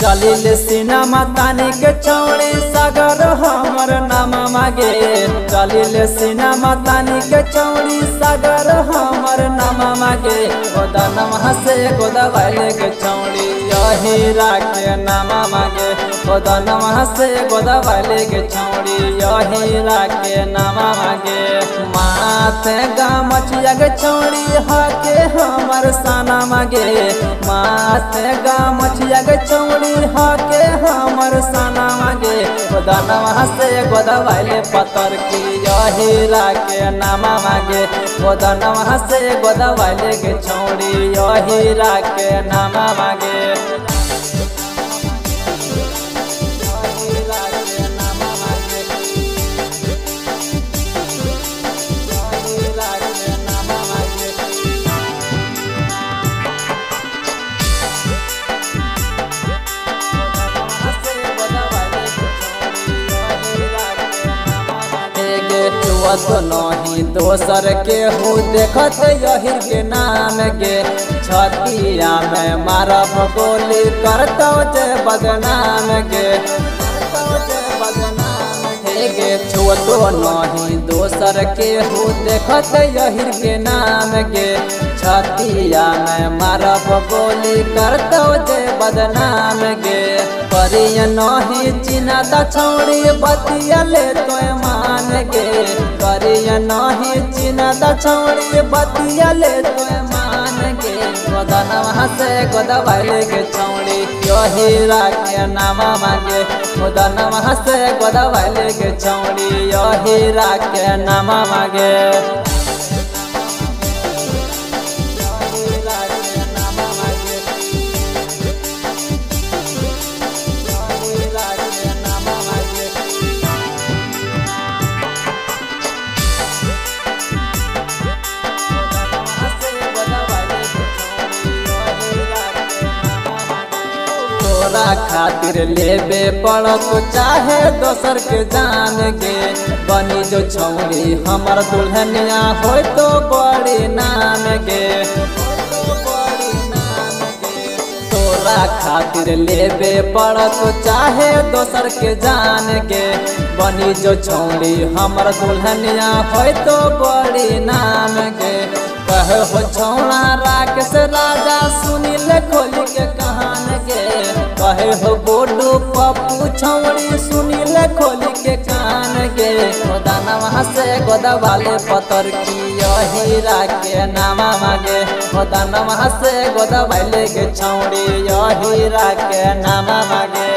चलिल cinema तानी के छौड़ी सागर हमर नाम मागे। चलिल सिनेमा तानी के छौड़ी सागर हमर नाम मागे। गोदा नमः से गोदा वाले के छौड़ी हीरा के नाम मागे। गोदा नमः से गोदा वाले के छौड़ी हीरा के नाम मागे। माथे गामछिया के छौड़ी हाके हमर साना मागे। माथे गामछिया के छौड़ी हाके हमर साना मागे। गोदा नमः से गोदा वाले पतर की हीरा के नाम मागे। गोदा नमः से गोदा वाले के छौड़ी हीरा के नाम मागे। तो नहीं दोसर के हो देखत यही के नाम गे। छतिया में मारब गोली करतो जे बदनाम गे। गे छोटो नहीं दोसर के हो देखत यही के नाम गे। छतिया में मारब गोली करतो जे बदनाम गे। परिय नहीं चिन्ह द छौड़ी बतिया ले तो मान गे। परिय नहीं चिन्ह द छौड़ी बतिया ले तो मान गे। गोदा नमः से गोदा वाले के छौड़ी हीरा के नाम मागे। गोदा नमः से गोदा वाले के छौड़ी हीरा के नाम मागे। तोरा खातिर लेबे पड़त चाहे दोसर के जान गे। बनी जो छौड़ी हमर दुल्हनिया हो तो बड़ी नाम गे। तोरा खातिर लेबे पड़त चाहे दोसर के जान गे। बनी जो छौड़ी हमर दुल्हनिया हो तो बड़ी नाम गे। कहे हो छौड़ा राकेश राजा सुनील खोली के कहान गे। कहे हो बोडू पप्पू छौड़ी सुनील खोली के कान गे। गोदा नमः से गोदा वाले पतर की हीरा के नाम मागे। गोदा नमः से गोदा वाले के छौड़ी हीरा के नाम मागे।